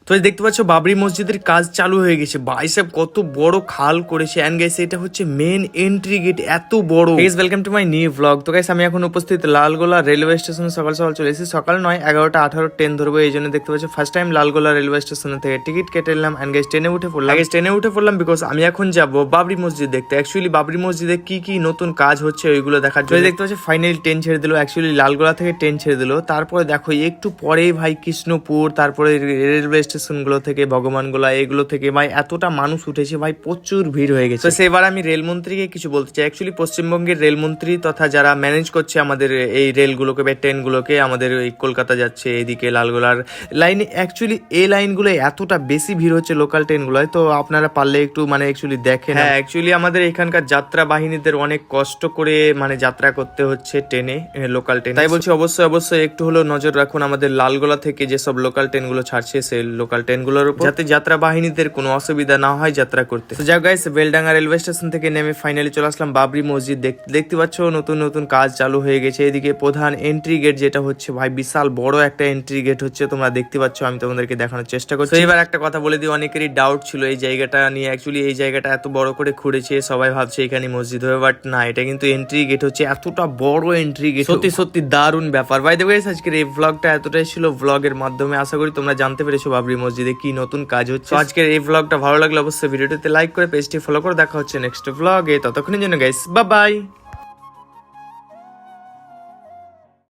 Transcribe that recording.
তো দেখতে পাচ্ছ বাবরি মসজিদের কাজ চালু হয়ে গেছে। ভাই সাহেব কত বড় খাল করেছে। এন্ড গাইস এটা হচ্ছে মেন এন্ট্রি গেট, এত বড়। Guys welcome to my new blog. তো গাইস আমি এখন উপস্থিত লালগোলা রেলওয়ে স্টেশনে। সকাল সকাল চলে এসেছি, সকাল নয় 11টা 18 ট্রেন ধরবো, এই জন্য দেখতে পাচ্ছ first time Lalgola railway station থেকে টিকিট কেটে নিলাম। এন্ড গাইস ট্রেনে উঠে পড়লাম। গাইস ট্রেনে উঠে পড়লাম বিকজ আমি এখন যাব বাবরি মসজিদ দেখতে। অ্যাকচুয়ালি বাবরি মসজিদে কি কি নতুন কাজ হচ্ছে ওইগুলো দেখার জন্য। দেখতে পাচ্ছ ফাইনালি ট্রেন ছেড়ে দিল। অ্যাকচুয়ালি লালগোলা থেকে ট্রেন ছেড়ে দিল, তারপরে দেখো একটু পরেই ভাই কৃষ্ণপুর, তারপরে রেলওয়ে স্টেশন গুলো থেকে ভগবানগোলা, এগুলো থেকে ভাই এতটা মানুষ উঠেছে ভাই, প্রচুর ভিড় হয়ে গেছে। তো সেবার আমি রেলমন্ত্রীকে কিছু বলতে চাই। অ্যাকচুয়ালি পশ্চিমবঙ্গের রেলমন্ত্রী তথা যারা ম্যানেজ করছে আমাদের এই রেলগুলোকে বা ট্রেনগুলোকে, আমাদের এই কলকাতা যাচ্ছে এইদিকে লালগোলার লাইনে, অ্যাকচুয়ালি এই লাইনগুলো এতটা বেশি ভিড় হচ্ছে লোকাল ট্রেনগুলোয়। তো আপনারা পারলে একটু মানে অ্যাকচুয়ালি দেখেন। হ্যাঁ, অ্যাকচুয়ালি আমাদের এখানকার যাত্রা বাহিনীদের অনেক কষ্ট করে মানে যাত্রা করতে হচ্ছে ট্রেনে, লোকাল ট্রেন। তাই বলছি অবশ্যই অবশ্যই একটু হলেও নজর রাখুন আমাদের লালগোলা থেকে যেসব লোকাল ট্রেনগুলো ছাড়ছে সেই লোকাল ট্রেনগুলোর উপর, যাতে যাত্রা বাহিনীদের কোনো অসুবিধা না হয় যাত্রা করতে। তো যাক গাইস, বেলডাঙ্গা রেলওয়ে স্টেশন থেকে নেমে ফাইনালি চলে আসলাম বাবরি মসজিদ দেখতে পাচ্ছ নতুন নতুন কাজ চালু হয়ে গেছে। এদিকে প্রধান এন্ট্রি গেট যেটা হচ্ছে ভাই বিশাল বড় একটা এন্ট্রি গেট হচ্ছে, তোমরা দেখতে পাচ্ছ, আমি তোমাদেরকে দেখানোর চেষ্টা করছি। এবার একটা কথা বলে দিই, অনেকেরই ডাউট ছিল এই জায়গাটা নিয়ে। অ্যাকচুয়ালি এই জায়গাটা এত বড় করে খুঁড়েছে, সবাই ভাবছে এখানে মসজিদ হবে, বাট না, এটা কিন্তু এন্ট্রি গেট হচ্ছে। এতটা বড় এন্ট্রি গেট, সত্যি সত্যি দারুণ ব্যাপার। বাই দ্য ওয়ে আজকের এই ব্লগটা এতটাই ছিল। ব্লগের মাধ্যমে আশা করি তোমরা জানতে পেরেছো বাবরি মসজিদে কি নতুন কাজ হচ্ছে। আজকের এই ব্লগটা ভালো লাগলে অবশ্যই ভিডিওটিতে লাইক করে পেজটি ফলো করে দেখা হচ্ছে নেক্সট ব্লগে। ততক্ষণের জন্য গাইস বাই বাই।